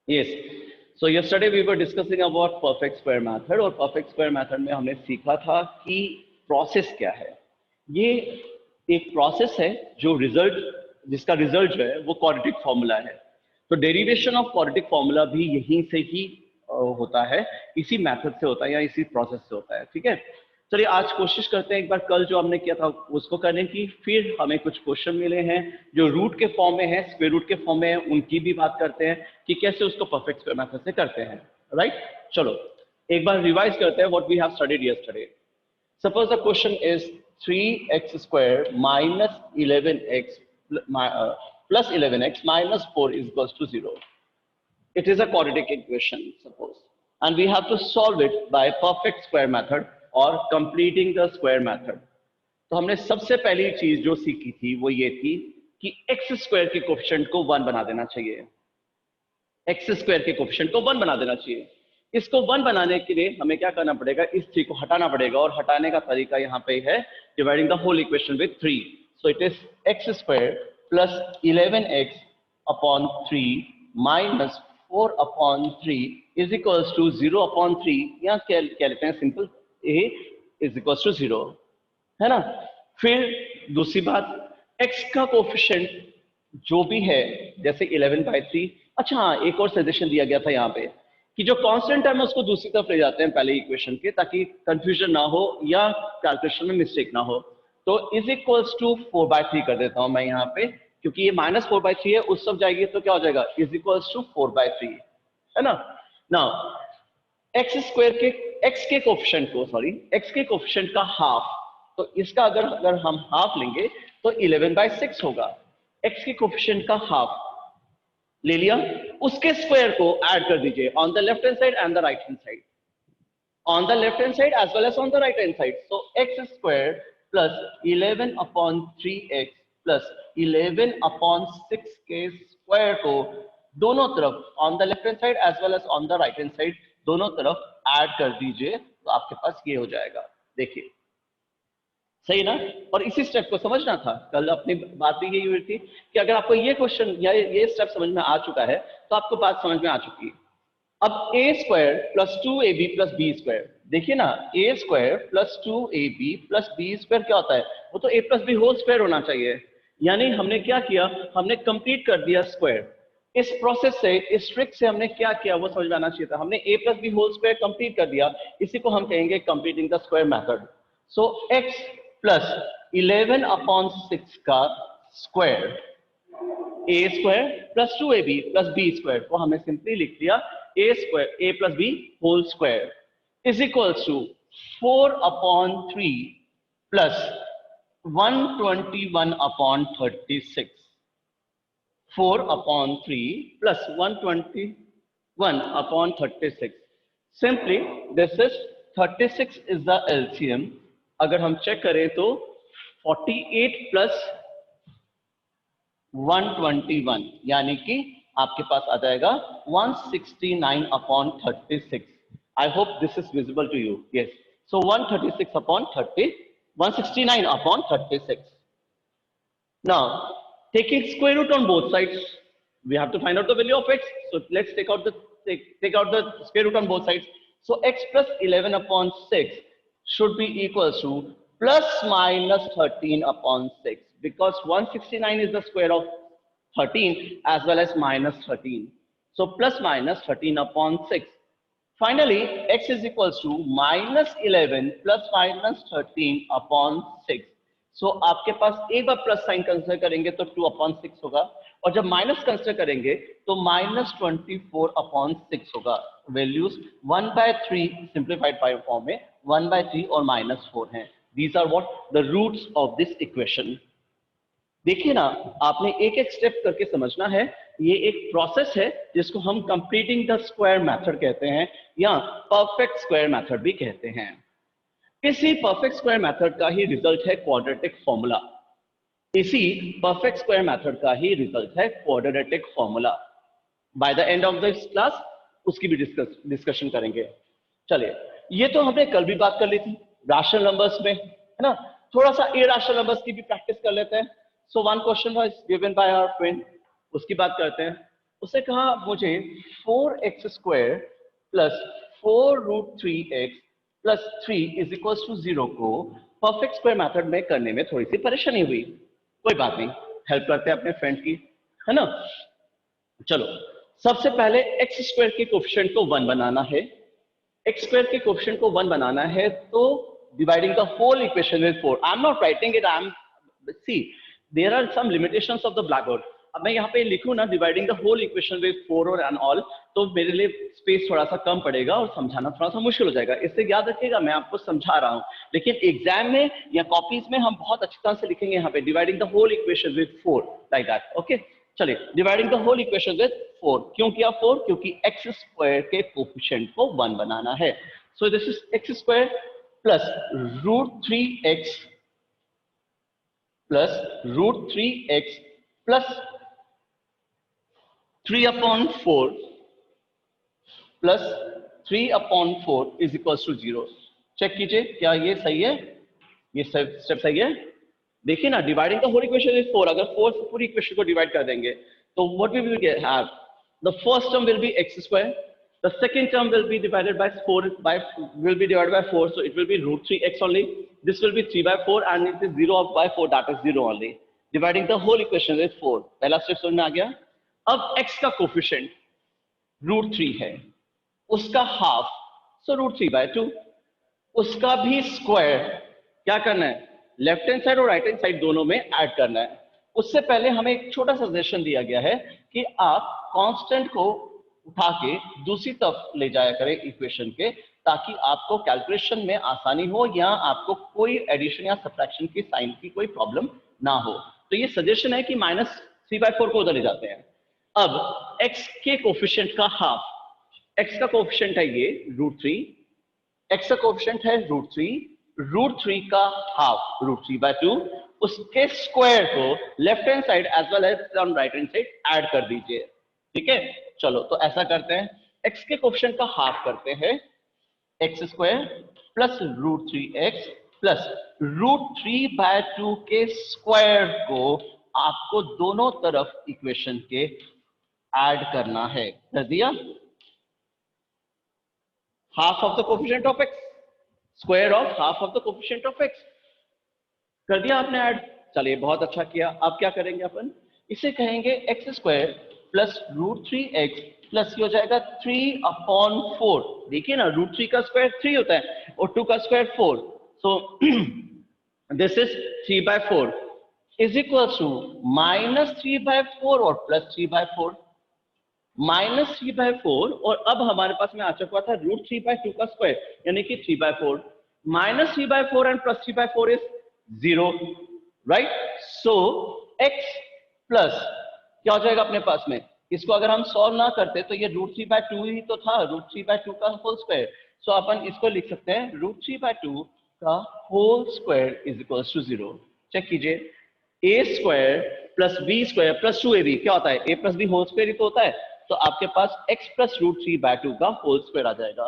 Yes, so yesterday we were discussing about perfect square method और perfect square method में हमने सीखा था कि प्रोसेस क्या है। ये एक प्रोसेस है जो जिसका रिजल्ट जो है वो क्वाड्रेटिक फॉर्मूला है। तो डेरिवेशन ऑफ क्वाड्रेटिक फॉर्मूला भी यहीं से ही होता है, इसी मेथड से होता है या इसी प्रोसेस से होता है। ठीक है, चलिए आज कोशिश करते हैं एक बार कल जो हमने किया था उसको करने की। फिर हमें कुछ क्वेश्चन मिले हैं जो रूट के फॉर्म में है, स्क्वायर रूट के फॉर्म में है, उनकी भी बात करते हैं कि कैसे उसको परफेक्ट स्क्वायर मेथड से करते हैं। राइट, चलो एक बार रिवाइज करते हैं what we have studied yesterday. Suppose the question is 3x square minus 11x plus 11x minus 4 is equals to 0। It is a quadratic equation, suppose, and we have to solve it by perfect square method or completing the square method. तो हमने सबसे पहली चीज जो सीखी थी वो ये थी कि x स्क्वायर के कोफिशिएंट को 1 बना देना चाहिए। x स्क्वायर के कोफिशिएंट को 1 बना देना चाहिए। इसको 1 बनाने के लिए हमें क्या करना पड़ेगा, इस 3 को हटाना पड़ेगा, और हटाने का तरीका यहाँ पे है dividing the whole equation with 3। So it is x square plus 11x upon 3 minus 4 upon 3 is equals to 0 upon 3, या क्या लेते हैं simple, a is equals to 0, है ना। फिर दूसरी बात, x का कोफिशिएंट जो भी है जैसे 11/3। अच्छा हाँ, एक और सजेशन दिया गया था यहाँ पे कि जो कांस्टेंट टर्म है उसको दूसरी तरफ ले जाते हैं पहले इक्वेशन के, ताकि कंफ्यूजन ना हो या कैलकुलेशन में मिस्टेक ना हो। तो इज इक्वल्स टू 4/3 कर देता हूं मैं यहाँ पे, क्योंकि ये माइनस 4/3 है, उस सब जाएगी तो क्या हो जाएगा, इज इक्वल्स टू 4/3, है ना। नाउ एक्स के कोफिशिएंट को, सॉरी एक्स के कोफिशिएंट का हाफ, तो इसका अगर हम हाफ लेंगे तो 11/6 होगा। एक्स के कोफिशिएंट का हाफ ले लिया, उसके स्क्वायर को ऐड कर दीजिए on the left hand side and the right hand side, on the left hand side as well as on the right hand side. So x squared plus 11 upon 3x plus 11 upon 6 के square को दोनों तरफ on the left hand side as well as on the right hand side दोनों तरफ add कर दीजिए, तो आपके पास ये हो जाएगा। देखिए सही ना। और इसी स्टेप को समझना था, कल अपनी बात भी यही हुई थी कि अगर आपको ये क्वेश्चन या ये स्टेप समझ में आ चुका है तो आपको बात समझ में आ चुकी है। अब a square plus 2ab plus B square, देखिए ना, a square plus 2ab plus B square क्या होता है, वो तो a plus B whole square होना चाहिए। यानी हमने क्या किया, हमने कंप्लीट कर दिया स्क्वायर। इस प्रोसेस से, इस ट्रिक से हमने क्या किया वो समझ में आना चाहिए था। हमने a plus B whole square complete कर दिया, इसी को हम कहेंगे completing the square method. So x plus 11 upon 6 का square, a square plus 2ab plus B square को हमने सिंपली लिख दिया a square a plus B whole square is equals to 4 upon 3 plus 121 upon 36। 4 upon 3 plus 121 upon 36। Simply this is 36 is the LCM. अगर हम check करें तो 48 plus 121 यानी कि आपके पास आ जाएगा 169 upon 36। I hope this is visible to you. Yes, so 136 upon 30, 169 upon 36. Now, taking square root on both sides, we have to find out the value of x. So let's take out the square root on both sides. So x plus 11 upon 6 should be equals to plus minus 13 upon 6, because 169 is the square of 13 as well as minus 13. So plus minus 13 upon 6. Finally, x is equals to minus 11 plus minus 13 upon 6. So आपके पास एक बार plus sign consider करेंगे तो 2 upon 6 होगा, और जब minus consider करेंगे तो minus 24 upon 6 होगा। वैल्यूज 1/3 सिंप्लीफाइड बाय फॉर्म में 1/3 और -4 हैं। These are what the roots of this equation. देखिए ना, आपने एक एक स्टेप करके समझना है। ये एक प्रोसेस है जिसको हम कंप्लीटिंग द स्क्वायर मेथड कहते हैं या परफेक्ट स्क्वायर मेथड भी कहते हैं। इसी परफेक्ट स्क्वायर मेथड का ही रिजल्ट है क्वाड्रेटिक फॉर्मूला। इसी परफेक्ट स्क्वायर मेथड का ही रिजल्ट है quadratic formula. By the end of this class उसकी भी डिस्कशन करेंगे। चलिए, ये तो हमने कल भी बात कर ली थी राशनल नंबर्स में, है ना। थोड़ा सा इरेशनल नंबर्स की भी प्रैक्टिस कर लेते हैं। So one question was given by our friend, उसकी बात करते हैं। उसने कहा मुझे 4x² plus 4√3x plus 3 is equal to 0 को परफेक्ट स्क्वायर मेथड में करने में थोड़ी सी परेशानी हुई। कोई बात नहीं, हेल्प करते हैं अपने फ्रेंड की, है ना। चलो, सबसे पहले x² के कोफिशिएंट को 1 बनाना है। x² के कोफिशिएंट को 1 बनाना है तो dividing the whole equation with 4। I am not writing it, I am see there are some limitations of the black board. अब मैं यहाँ पे लिखूं ना dividing the whole equation with 4 और एंड ऑल, तो मेरे लिए स्पेस थोड़ा सा कम पड़ेगा और समझाना थोड़ा सा मुश्किल हो जाएगा। इससे याद रखिएगा मैं आपको समझा रहा हूँ, लेकिन एग्जाम में या कॉपीज में हम बहुत अच्छी तरह से लिखेंगे यहाँ पे dividing the whole equation with 4 like that. Okay, चलिए, dividing the whole equation with 4। क्यों किया 4? क्योंकि x² के कोफिशिएंट को 1 बनाना है। So this is x² plus √3x plus √3x plus 3/4 plus 3/4 is equal to 0। Check कीजिए क्या ये सही है, ये स्टेप सही है। देखिए ना, dividing the whole equation is 4, अगर 4 से पूरी इक्वेशन को डिवाइड कर देंगे तो what we will have, the first term will be x², the second term will be divided by 4 will be divided by 4, so it will be √3x only. This will be 3/4 and it is 0/4, that is 0 only. Dividing the whole equation with 4, पहला step समझ में आ गया। अब x का coefficient √3 है, उसका half, सो √3/2, उसका भी स्क्वायर क्या करना है, लेफ्ट हैंड साइड और राइट हैंड साइड दोनों में ऐड करना है। उससे पहले हमें एक छोटा सा सजेशन दिया गया है कि आप कांस्टेंट को उठा के दूसरी तरफ ले जाया करें इक्वेशन के, ताकि आपको कैलकुलेशन में आसानी हो या आपको कोई एडिशन या सब्ट्रैक्शन की साइन की कोई प्रॉब्लम ना हो। तो ये सजेशन है कि -3/4 को उधर ले जाते हैं। अब x के कोफिशिएंट का हाफ, x का कोफिशिएंट है ये √3, x का कोफिशिएंट है √3 का हाफ √3/2, उसके स्क्वायर को left hand side as well as on right hand side add कर दीजिए। ठीक है, चलो तो ऐसा करते हैं, x के कोफिशिएंट का हाफ करते हैं x² प्लस √3x प्लस √3/2 के स्क्वायर को आपको दोनों तरफ इक्वेशन के ऐड करना है। कर दिया, half of the coefficient of x, square of half of the coefficient of x, कर दिया आपने ऐड। चलिए, बहुत अच्छा किया। अब क्या करेंगे अपन, इसे कहेंगे x² प्लस √3x प्लस ये हो जाएगा 3/4। देखिए ना, √3 का स्क्वायर 3 होता है और 2 का square 4, so this is 3/4 is equal to -3/4 और प्लस 3/4, -3/4 और अब हमारे पास में आ चुका था √3/2 का स्क्वायर यानी कि 3/4, -3/4 and plus 3/4 is 0, right. So x plus क्या हो जाएगा अपने पास में, इसको अगर हम सॉल्व ना करते तो ये √3/2 ही तो था, √3/2 का होल स्क्वायर। सो अपन इसको लिख सकते हैं √3/2 का whole square is equal to 0। Check कीजिए, a² plus b² plus 2ab क्या होता है, a plus b whole square ही तो होता है। तो आपके पास x प्लस √3/2 का होल स्क्वायर आ जाएगा,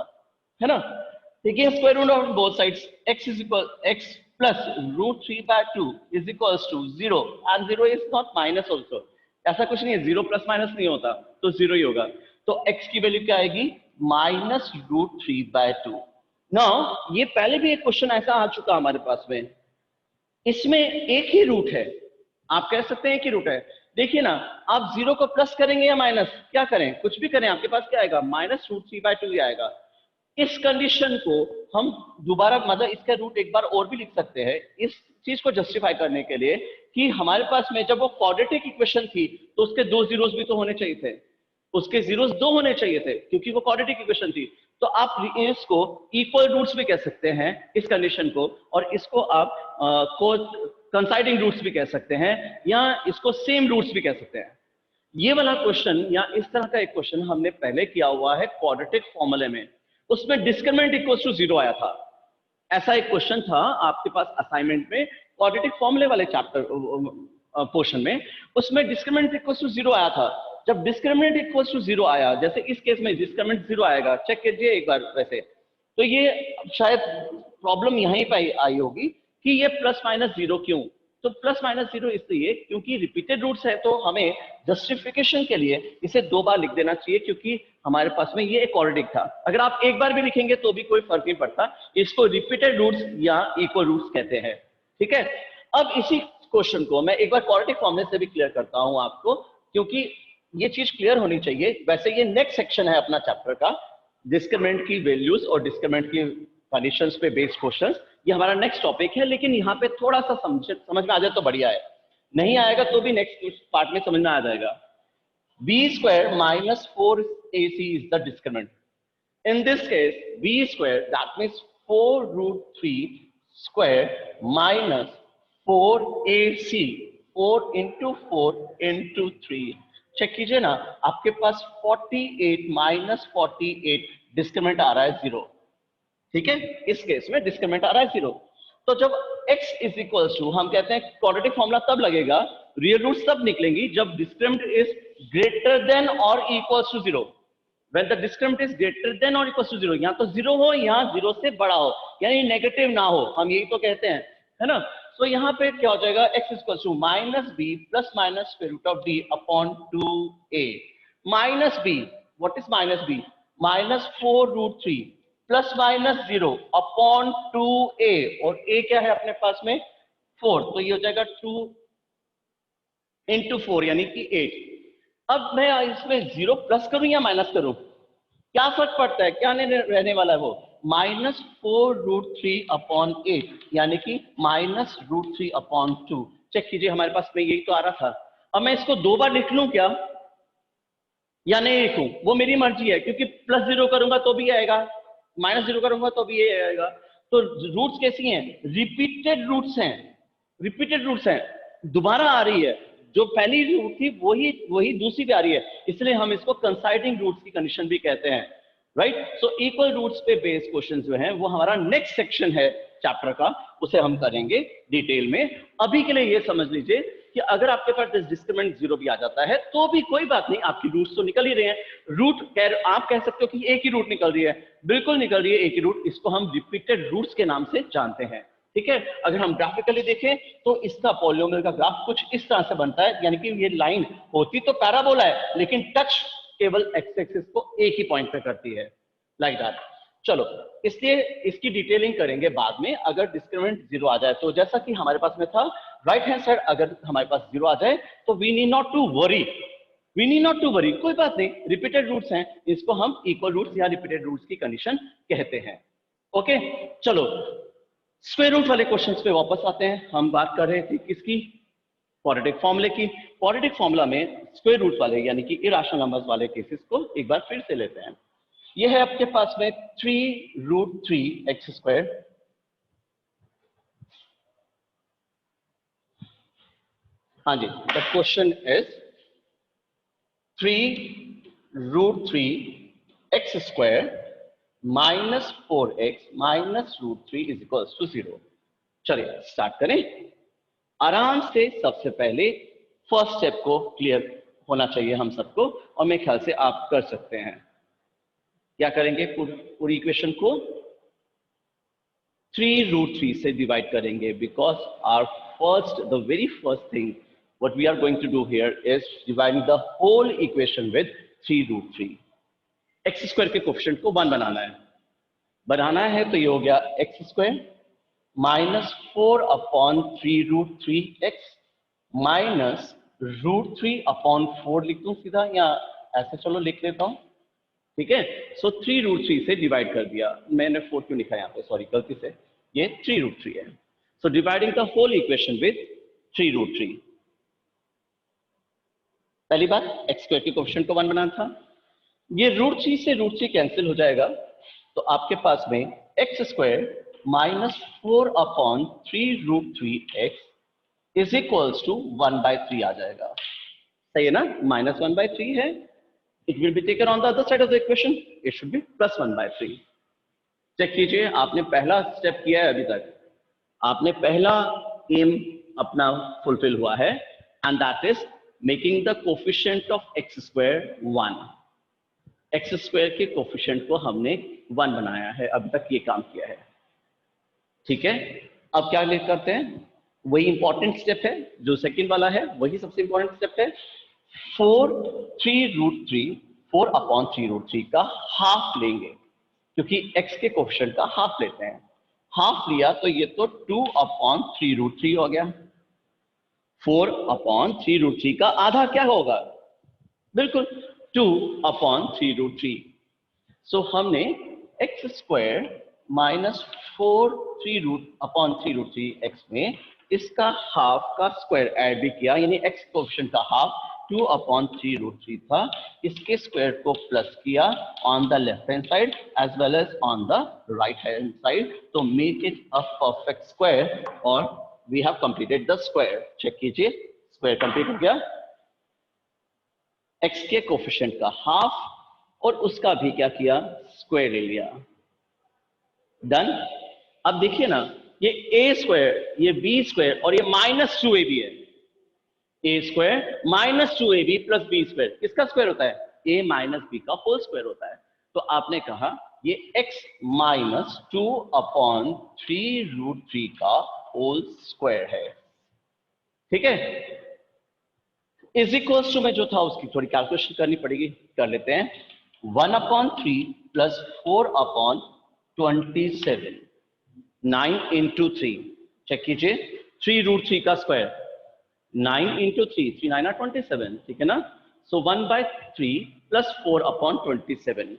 है ना। देखिए, square root of both sides, x plus √3/2 is equal to 0 and 0 is not minus also, ऐसा कुछ नहीं है, 0 प्लस माइनस नहीं होता, तो 0 ही होगा। तो x की वैल्यू क्या आएगी, -√3/2। नाउ ये पहले भी एक क्वेश्चन ऐसा आ चुका हमारे पास में, इसमें एक ही रूट है, आप कह सकते हैं कि रूट है। देखिए ना, आप 0 को प्लस करेंगे या माइनस, क्या करें, कुछ भी करें, आपके पास क्या आएगा, -√3/2 ही आएगा। इस कंडीशन को हम दोबारा मतलब इसका रूट एक बार और भी लिख सकते हैं, इस चीज को जस्टिफाई करने के लिए कि हमारे पास में जब वो क्वाड्रेटिक इक्वेशन थी तो उसके 2 जीरोस भी तो होने चाहिए थे, उसके जीरोस 2 होने चाहिए थे क्योंकि वो क्वाड्रेटिक इक्वेशन थी। तो आप इसको इक्वल रूट्स भी कह सकते हैं इस कंडीशन को, और इसको आप कंसाइडिंग रूट्स भी कह सकते हैं, या इसको सेम रूट्स भी कह सकते हैं। ये वाला क्वेश्चन या इस तरह का एक क्वेश्चन हमने पहले किया हुआ है क्वाड्रेटिक फॉर्मूले में, उसमें डिस्क्रिमिनेंट इक्वल्स टू 0 आया था। ऐसा एक क्वेश्चन था आपके पास असाइनमेंट में क्वाड्रेटिक फॉर्मूले वाले चैप्टर पोर्शन में, उसमें डिस्क्रिमिनेंट इक्वल्स टू 0 आया था। जब डिस्क्रिमिनेंट इक्वल्स टू 0 आया, जैसे इस केस में डिस्क्रिमिनेंट 0 आएगा, चेक कीजिए एक बार वैसे, तो ये शायद प्रॉब्लम यहीं पे आई होगी कि ये प्लस माइनस 0 क्यों, तो प्लस माइनस 0 इसलिए क्योंकि रिपीटेड रूट्स है, तो हमें जस्टिफिकेशन के लिए इसे 2 बार लिख देना चाहिए, क्योंकि हमारे पास में ये एक क्वाड्रेटिक था। अगर आप एक बार भी लिखेंगे तो भी कोई फर्क नहीं पड़ता, इसको रिपीटेड रूट्स या इक्वल रूट्स कहते हैं। ठीक है, अब इसी क्वेश्चन को मैं एक बार क्वाड्रेटिक फॉर्मूले से भी क्लियर करता हूं आपको, क्योंकि ये चीज क्लियर होनी चाहिए। वैसे ये नेक्स्ट सेक्शन है अपना चैप्टर का, डिस्क्रिमिनेंट की वैल्यूज और डिस्क्रिमिनेंट की कंडीशंस पे बेस्ड क्वेश्चंस, ये हमारा नेक्स्ट टॉपिक है। लेकिन यहाँ पे थोड़ा सा समझ में आ जाए तो बढ़िया है, नहीं आएगा तो भी नेक्स्ट पार्ट में समझ में आ जाएगा। b square minus 4ac is the discriminant. In this case, b square, that means 4 root 3 square minus 4ac, 4 into 4 into 3. Check कीजिए ना, आपके पास 48 माइनस 48 डिस्क्रिमिनेंट आ रहा है 0। ठीक है, इस केस में डिस्क्रिमिनेंट आ रहा है 0। तो जब x इज इक्वल टू, हम कहते हैं क्वाड्रेटिक फॉर्मूला तब लगेगा, रियल रूट्स तब निकलेंगी जब डिस्क्रिमिनेंट इज ग्रेटर देन और equal to 0। When the discriminant is greater than और इक्वल टू 0, या तो 0 हो या 0 से बड़ा हो, यानी नेगेटिव ना हो, हम यही तो कहते हैं, है ना। तो यहाँ पे क्या हो जाएगा, x equal to minus B plus minus square root of D upon 2a। Minus B, what is minus B, minus 4 root 3 plus minus 0 upon 2a, और a क्या है अपने पास में 4, तो ये हो जाएगा 2 इंटू 4 यानी कि 8। अब मैं इसमें 0 प्लस करूं या माइनस करूं, क्या फर्क पड़ता है, क्या रहने वाला है वो, माइनस 4 रूट 3 अपॉन 8 यानी कि माइनस रूट 3 अपॉन 2। चेक कीजिए, हमारे पास में यही तो आ रहा था। अब मैं इसको 2 बार लिख लूं क्या या नहीं लिखूं, वो मेरी मर्जी है, क्योंकि प्लस 0 करूंगा तो भी आएगा, माइनस 0 करूंगा तो भी ये आएगा। तो रूट्स कैसी हैं, रिपीटेड रूट्स हैं, रिपीटेड रूट्स हैं, दोबारा आ रही है, जो पहली रूट थी वही दूसरी भी आ रही है, इसलिए हम इसको कंसाइडिंग रूट्स की कंडीशन भी कहते हैं, राइट। सो इक्वल रूट्स पे बेस्ड क्वेश्चंस जो हैं वो हमारा नेक्स्ट सेक्शन है चैप्टर का, उसे हम करेंगे डिटेल में। अभी के लिए ये समझ लीजिए कि अगर आपके पास डिस्क्रिमिनेंट 0 भी आ जाता है तो भी कोई बात नहीं, आपकी रूट्स तो निकल ही रहे हैं। रूट आप कह सकते हो कि एक ही रूट निकल रही है, बिल्कुल निकल रही है एक ही रूट, इसको हम रिपीटेड रूट्स के नाम से जानते हैं। ठीक है, अगर हम ग्राफिकली देखें तो इसका पॉलिनोमियल का ग्राफ कुछ इस तरह से बनता है, यानी कि ये लाइन होती तो पैराबोला है, लेकिन टच केवल एक्स एक्सिस को एक ही पॉइंट पे करती है, लाइक दैट। चलो, इसलिए इसकी डिटेलिंग करेंगे बाद में। अगर डिस्क्रिमिनेंट 0 आ जाए तो जैसा कि हमारे पास में था, राइट हैंड साइड अगर हमारे पास 0 आ जाए तो we need not to worry, we need not to worry, कोई बात नहीं, रिपीटेड रूट्स हैं, इसको हम इक्वल रूट्स या रिपीटेड रूट्स की कंडीशन कहते हैं। ओके, चलो स्क्वायर रूट वाले क्वेश्चंस पे वापस आते हैं। हम बात कर रहे थे किसकी, क्वाड्रेटिक फॉर्मूले की। क्वाड्रेटिक फॉर्मूला में स्क्वायर रूट वाले यानी कि इरेशनल नंबर्स वाले केसेस को एक बार फिर से लेते हैं। ये है आपके पास में 3 रूट 3 एक्स स्क्वायर, हाँ जी, the question is 3 root 3 x square minus 4x minus root 3 is equal to 0। चलिए स्टार्ट करें। आराम से सबसे पहले फर्स्ट स्टेप को क्लियर होना चाहिए हम सबको, और मेरे ख्याल से आप कर सकते हैं। क्या करेंगे, पूरी इक्वेशन को 3 रूट 3 से डिवाइड करेंगे, because our first, the very first thing what we are going to do here is dividing the whole equation with 3 root 3। X square के कोफिशिएंट को 1 बनाना है तो ये हो गया x square minus 4 upon 3 root 3 x minus root 3 upon 4 लिख दूं सीधा, या ऐसे चलो लिख लेता हूं, ठीक है। सो 3 रूट 3 से डिवाइड कर दिया, मैंने 4 क्यों लिखा यहाँ पे, सॉरी गलती से, ये 3 रूट 3 है। So dividing the whole equation with 3 root 3। पहली बात, एक्स स्क्वायर के कोफिशिएंट को 1 बनाना था, ये रूट 3 से रूट 3 कैंसिल हो जाएगा, तो आपके पास में x square minus 4 upon 3 root 3 x is equals to 1/3 आ जाएगा। सही है ना, माइनस 1/3 है, it will be taken on the other side of the equation, it should be plus 1/3। Check कीजिए, आपने पहला स्टेप किया है अभी तक, आपने पहला एम अपना फुलफिल हुआ है, and that is making the coefficient of x square 1। X square के कोफिशिएंट को हमने 1 बनाया है, अभी तक ये काम किया है, ठीक है। अब क्या करते हैं, वही इंपॉर्टेंट स्टेप है, जो सेकंड वाला है वही सबसे इंपॉर्टेंट स्टेप है। 4 का हाफ लेंगे, क्योंकि x के कोफिशिएंट का हाफ लेते हैं। हाफ लिया तो ये तो 2/3√3 हो गया। 4/3√3 का आधा क्या होगा? बिल्कुल 2/3√3। सो हमने x² माइनस 4/3√3 में इसका हाफ का स्क्वायर ऐड भी किया, यानी x कोफिशिएंट का हाफ 2/3√3 था, इसके स्क्वायर को प्लस किया on the left hand side as well as on the right hand side, तो make it a perfect square और we have completed the square. Check कीजिए, स्क्वायर कंप्लीट हो गया। x के कोफिशिएंट का हाफ और उसका भी क्या किया? स्क्वायर ले लिया। डन। अब देखिए ना, ये a², ये b² और ये -2ab है। a² minus 2ab plus b², किसका स्क्वायर होता है? a माइनस b का होल स्क्वायर होता है। तो आपने कहा ये x माइनस 2/3√3 का होल स्क्वायर है। ठीक है, इज इक्वल्स टू में जो था उसकी थोड़ी कैलकुलेशन करनी पड़ेगी, कर लेते हैं। 1/3 प्लस 4/27, 9 into 3। चेक कीजिए, 3√3 का स्क्वायर 9 into 3, 3 9 27, ठीक है ना। सो 1/3 plus 4/27।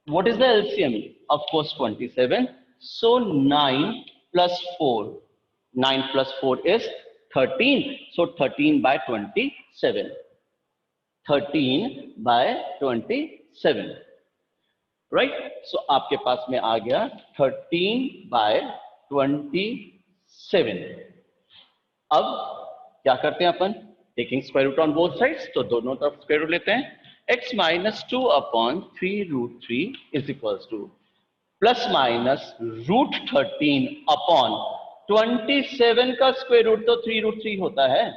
What is the LCM? Of course 27. So 9 plus 4. 9 plus 4 is 13. So 13/27. 13/27. Right? So आपके पास में आ गया 13/27. अब क्या करते हैं अपन? Taking square root on both sides, तो दोनों तरफ स्क्वायर रूट लेते हैं। x minus 2/3√3 is equals to plus minus √13/27 का स्क्वायर रूट तो 3√3 होता है।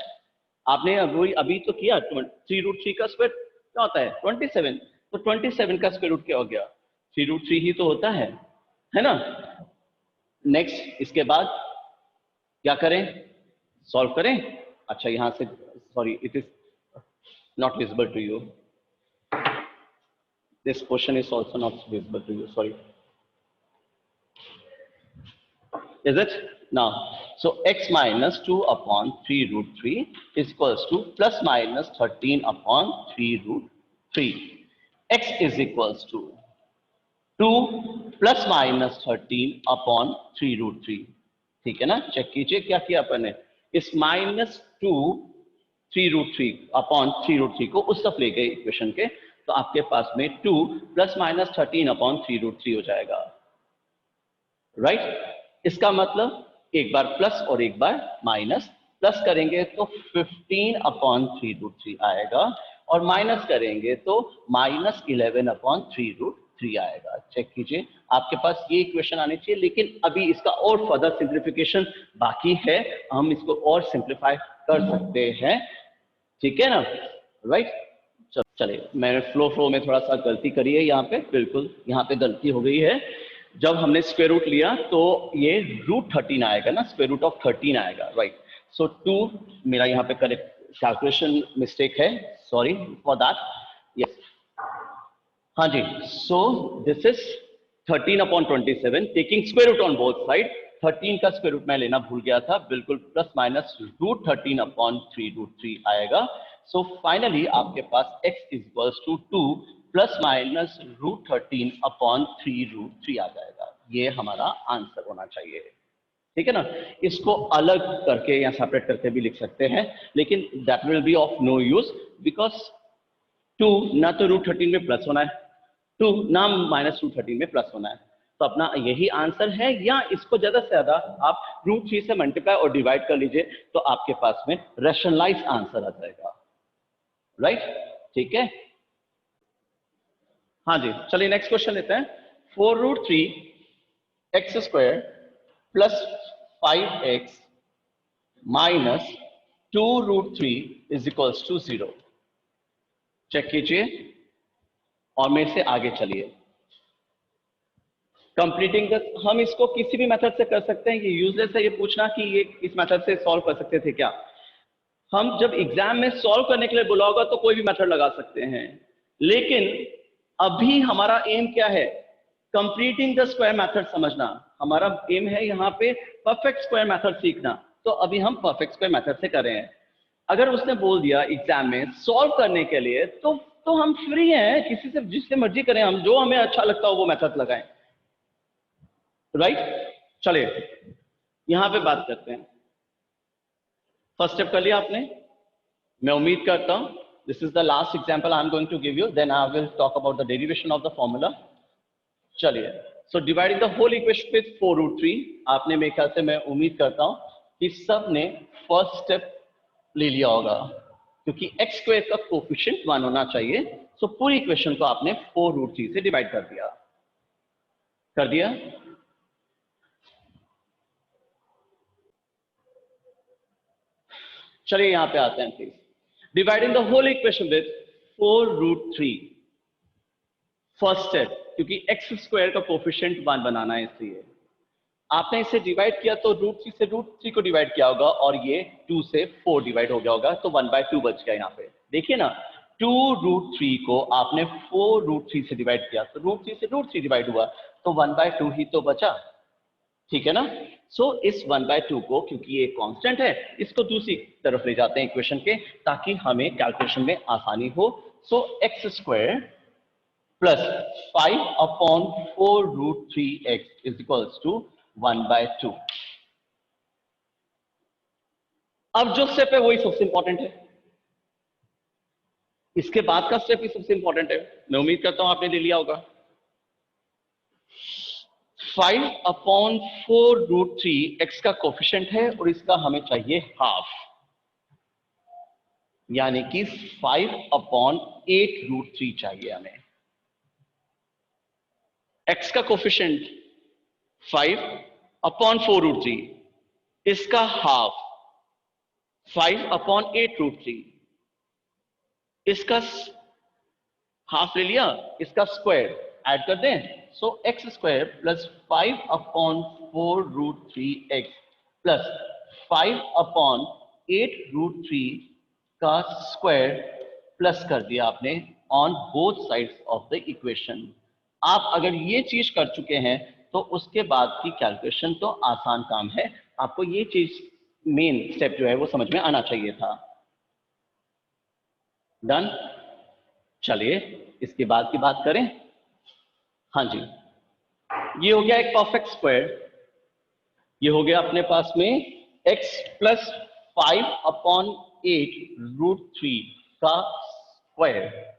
आपने अभी तो किया, 3√3 का स्क्वायर क्या होता है? 27। तो 27 का स्क्वायर रूट क्या हो गया? 3√3 ही तो होता है ना। नेक्स्ट, इसके बाद क्या करें? सॉल्व करें। अच्छा, यहां से sorry, it is not visible to you, this question is also not visible to you, sorry. Is it? Now, so x minus 2/3√3 is equals to plus minus 13/3√3. X is equals to 2 plus minus 13/3√3. ठीक है ना। Check कीजिए क्या किया अपन ने, इस -2/3√3 को उस तरफ ले गए इक्वेशन के, तो आपके पास में 2 प्लस माइनस 13/3√3 हो जाएगा। राइट? इसका मतलब एक बार प्लस और एक बार माइनस। प्लस करेंगे तो 15/3√3 आएगा और माइनस करेंगे तो -11/3√3 आएगा। चेक कीजिए, आपके पास ये इक्वेशन आनी चाहिए, लेकिन अभी इसका और फर्दर सिंप्लीफिकेशन बाकी है, हम इसको और सिंप्लीफाई कर सकते हैं। ठीक है ना। राइट, चलिए, मैंने फ्लो में थोड़ा सा गलती करी है यहाँ पे, बिल्कुल यहाँ पे गलती हो गई है। जब हमने स्क्वायर रूट लिया तो ये √13 आएगा ना, स्क्वायर रूट ऑफ 13 आएगा। राइट, सो 2 मेरा यहाँ पे करेक्ट कैलकुलेशन मिस्टेक है, सॉरी फॉर दैट। यस, हाँ जी। So this is 13/27 taking square root on both side. 13 का स्क्वायर रूट मैं लेना भूल गया था, बिल्कुल प्लस माइनस √13/3√3 आएगा। सो फाइनली आपके पास x is equals to 2 plus minus √13/3√3 आ जाएगा। ये हमारा आंसर होना चाहिए। ठीक है ना। इसको अलग करके या सेपरेट करके भी लिख सकते हैं, लेकिन that will be of no use, because 2 ना तो √13 में प्लस होना है, 2 ना माइनस √13 में प्लस होना है, तो अपना यही आंसर है। या इसको ज्यादा से ज्यादा आप √3 से मल्टीप्लाई और डिवाइड कर लीजिए, तो आपके पास में रैशनलाइज आंसर आ जाएगा। राइट, ठीक है। हाँ जी, चलिए नेक्स्ट क्वेश्चन लेते हैं। 4√3x² plus 5x minus 2√3 is equals to 0। Check कीजिए और मेरे से आगे चलिए। कंप्लीटिंग द, हम इसको किसी भी मेथड से कर सकते हैं, ये यूजलेस है ये पूछना कि ये इस मेथड से सॉल्व कर सकते थे क्या। हम जब एग्जाम में सॉल्व करने के लिए बुला होगा तो कोई भी मेथड लगा सकते हैं, लेकिन अभी हमारा एम क्या है, कंप्लीटिंग द स्क्वायर मेथड समझना। हमारा एम है यहाँ पे परफेक्ट स्क्वायर मेथड सीखना, तो अभी हम परफेक्ट स्क्वायर मेथड से कर रहे हैं। अगर उसने बोल दिया एग्जाम में सॉल्व करने के लिए तो हम फ्री हैं, किसी से जिससे मर्जी करें, हम जो हमें अच्छा लगता हो वो मेथड लगाएं, राइट। चलिए यहां पे बात करते हैं। फर्स्ट स्टेप कर लिया आपने, मैं उम्मीद करता हूं। This is the last example I am going to give you, then I will talk about the derivation of the formula. चलिए, so dividing the whole equation with 4√3, आपने मेरे ख्याल से, मैं उम्मीद करता हूं कि सब ने फर्स्ट स्टेप ले लिया होगा, क्योंकि x स्क्वायर का कोफिशिएंट 1 होना चाहिए। सो पूरी इक्वेशन को आपने 4√3 से डिवाइड कर दिया। चलिए यहां पे आते हैं please. Dividing the whole equation with 4√3, first step, क्योंकि x स्क्वायर का कोफिशिएंट 1 बनाना है, इसलिए आपने इसे डिवाइड किया तो √3 से √3 को डिवाइड किया होगा, और ये 2 से 4 डिवाइड हो गया होगा, तो 1/2 बच गया। यहाँ पे देखिए ना, 2√3 को आपने 4√3 से डिवाइड किया, तो √3 से √3 डिवाइड हुआ, तो 1/2 ही तो बचा, ठीक है ना। सो इस 1/2 को, क्योंकि ये कांस्टेंट है, इसको दूसरी तरफ ले जाते हैं इक्वेशन के, ताकि हमें कैलकुलेशन में आसानी हो। So x square plus 5/4√3x is equals to 1/2। अब जो स्टेप है वही सबसे इंपॉर्टेंट है, इसके बाद का स्टेप ही सबसे इंपॉर्टेंट है। मैं उम्मीद करता हूं आपने ले लिया होगा। 5/4√3 x का कोफिशिएंट है और इसका हमें चाहिए हाफ, यानी कि 5/8√3 चाहिए हमें। x का कोफिशिएंट 5/4√3, इसका हाफ 5/8√3, इसका हाफ ले लिया, इसका स्क्वायर ऐड कर दें, सो x square plus 5/4√3x plus 5/8√3 का स्क्वायर प्लस कर दिया आपने on both sides of the equation. आप अगर ये चीज कर चुके हैं तो उसके बाद की कैलकुलेशन तो आसान काम है, आपको ये चीज मेन स्टेप जो है वो समझ में आना चाहिए था। डन। चलिए इसके बाद की बात करें। हाँ जी, ये हो गया एक परफेक्ट स्क्वायर, ये हो गया अपने पास में x प्लस 5/8√3 का square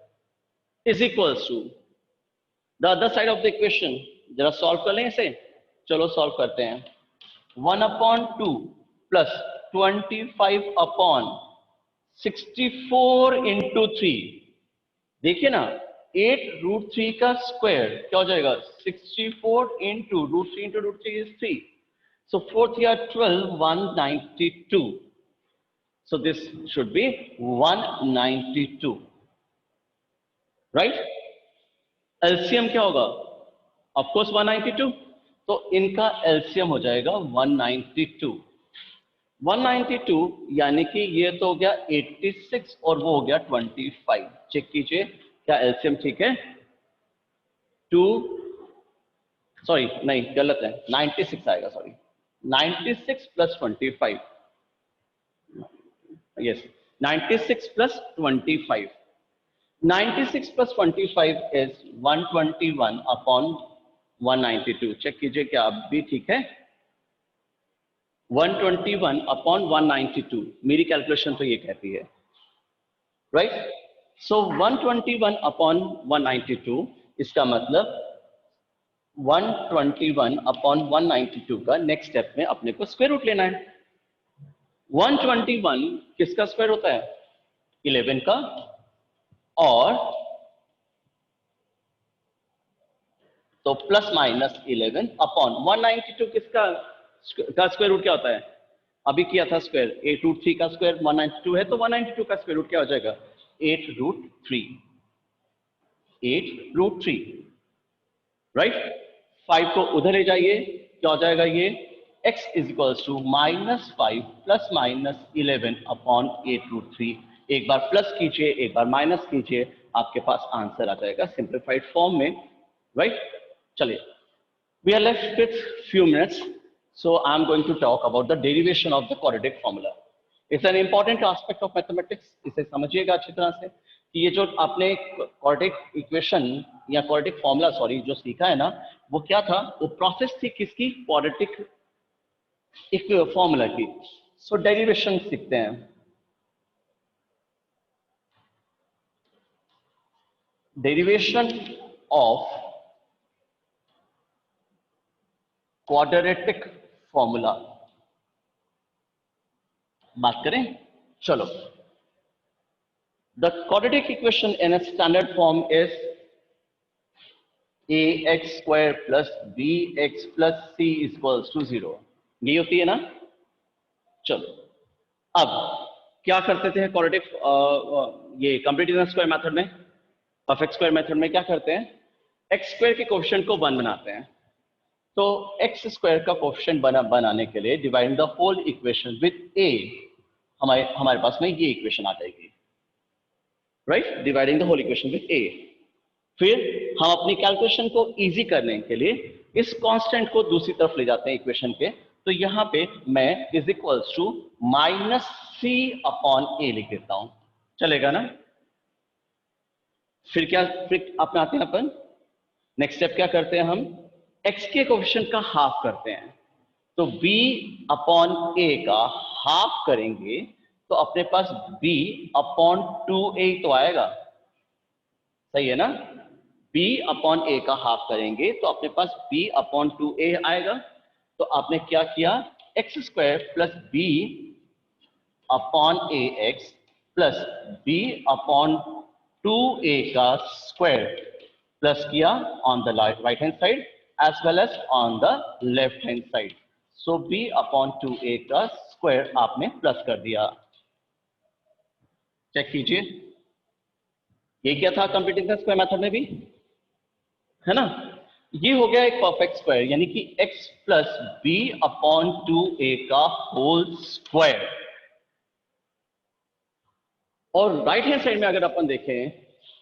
is equals to the other side of the equation. जरा सॉल्व कर लें इसे, चलो सॉल्व करते हैं। 1/2 प्लस 25/64 इंटू 3, देखिए ना, 8√3 का स्क्वायर क्या हो जाएगा, 64 into √3 into √3 is 3, so 4 3 are 12, 192, so this should be 192, right। LCM क्या होगा, ऑफ कोर्स 192, तो इनका एलसीएम हो जाएगा 192। 192 यानी कि ये तो हो गया 86 और वो हो गया 25। चेक कीजिए क्या एलसीएम ठीक है। 2 सॉरी नहीं गलत है, 96 आएगा, sorry 96 plus 25, yes 96 plus 25, 96 plus 25 is 121/192। Check कीजिए क्या अब भी ठीक है, 121/192 मेरी कैलकुलेशन तो ये कहती है, राइट। सो 121/192, इसका मतलब 121/192 का नेक्स्ट स्टेप में अपने को स्क्वायर रूट लेना है। 121 किसका स्क्वायर होता है, 11 का, और तो प्लस माइनस 11/192 किसका स्क्वायर रूट क्या होता है, अभी किया था स्क्वायर, 8√3 का स्क्वायर 192 है, तो 192 का स्क्वायर रूट क्या हो जाएगा, 8√3, 8√3, राइट। 5 को उधर ले जाइए, क्या हो जाएगा ये x is equals to -5 plus minus 11 upon 8√3। एक बार प्लस कीजिए, एक बार माइनस कीजिए, आपके पास आंसर आ जाएगा सिंप्लीफाइड फॉर्म में, राइट। चलिए, we are left with few minutes, so I am going to talk about the derivation of the quadratic formula. It's an important aspect of mathematics. इसे समझिएगा अच्छी तरह से कि ये जो आपने quadratic equation या quadratic formula सॉरी जो सीखा है ना, वो क्या था, वो प्रोसेस थी किसकी, quadratic एक फॉर्मूला की। सो डेरिवेशन सीखते हैं। डेरिवेशन ऑफ क्वाड्रेटिक फॉर्मूला बात करें, चलो। The quadratic equation in a standard form is ax² plus bx plus c equals to 0। ये होती है ना। चलो, अब क्या करते थे क्वाड्रेटिक ये कंप्लीट स्क्वायर मेथड में, परफेक्ट स्क्वायर मेथड में क्या करते हैं, एक्स स्क्वायर के कोएफिशिएंट को 1 बनाते हैं। तो एक्स स्क्वायर का कोएफिशिएंट बनाने के लिए divide the whole equation with a, हमारे पास में ये इक्वेशन आ जाएगी, right, dividing the whole equation with a। फिर हम अपनी कैलकुलेशन को इजी करने के लिए इस कांस्टेंट को दूसरी तरफ ले जाते हैं इक्वेशन के। तो यहां पे मैं is equals to -c upon a लिख देता हूं, चलेगा ना। फिर क्या, फिर अपने आते हैं अपन नेक्स्ट स्टेप क्या करते हैं, हम x के कोएफिशिएंट का हाफ करते हैं। तो b अपॉन a का हाफ करेंगे तो अपने पास b अपॉन 2a तो आएगा, सही है ना। b अपॉन a का हाफ करेंगे तो अपने पास b अपॉन 2a आएगा। तो आपने क्या किया, x² plus b upon ax plus b upon 2a का स्क्वायर प्लस किया on the right hand side as well as on the left hand side. So b upon 2a का square आपने plus कर दिया। चेक कीजिए, ये क्या था कंप्लीटिंग द स्क्वायर मेथड में भी, है ना। ये हो गया एक परफेक्ट स्क्वायर, यानी कि x plus b upon 2a का होल स्क्वायर। और राइट हैंड साइड में अगर अपन देखें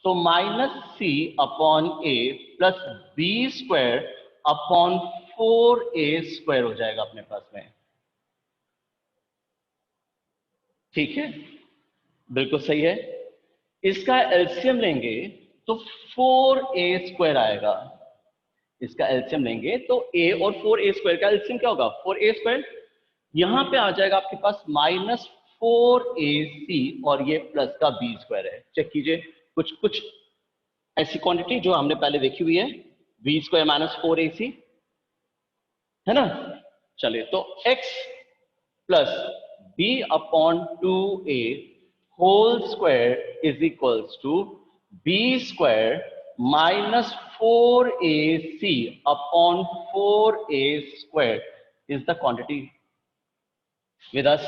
तो -c upon a plus b square upon 4a square हो जाएगा अपने पास में, ठीक है, बिल्कुल सही है। इसका एलसीएम लेंगे तो 4a स्क्वायर आएगा। इसका एलसीएम लेंगे तो a और 4a स्क्वायर का एलसीएम क्या होगा, 4a स्क्वायर। यहां पे आ जाएगा आपके पास -4ac और ये प्लस का b स्क्वायर है। चेक कीजिए, कुछ कुछ ऐसी क्वांटिटी जो हमने पहले देखी हुई है, b स्क्वायर माइनस 4ac, है ना। चलिए, तो x plus b upon 2a whole square is equals to b square minus 4ac upon 4a square is the quantity with us.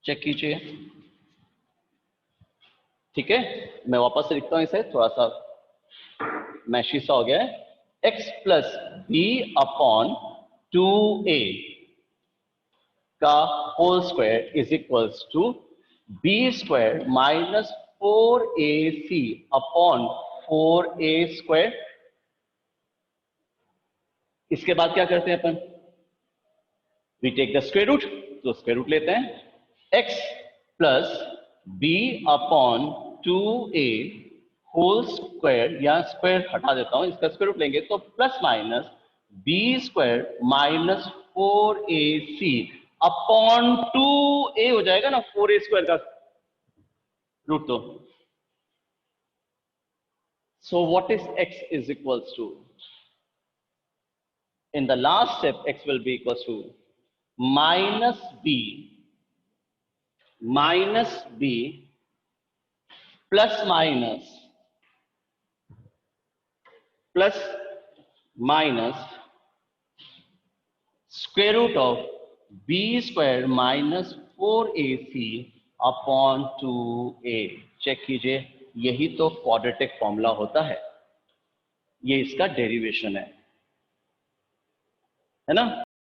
Check कीजिए, ठीक है। मैं वापस से लिखता हूं इसे, थोड़ा सा मैशी सा हो गया है। x plus b upon 2a का whole square is equals to b square minus 4ac upon 4a square. इसके बाद क्या करते हैं अपन, we take the square root, तो स्क्वायर रूट लेते हैं। x plus b upon 2a whole square, या स्क्वायर हटा देता हूं, इसका स्क्वायर रूट लेंगे तो plus minus b square minus 4ac upon 2a हो जाएगा ना, 4a स्क्वायर का रूट। तो so what is x is equals to, in the last step x will be equals to minus b plus minus square root of b square minus 4ac upon 2a। Check कीजिए, यही तो quadratic formula होता है, ये इसका derivation है। है ना।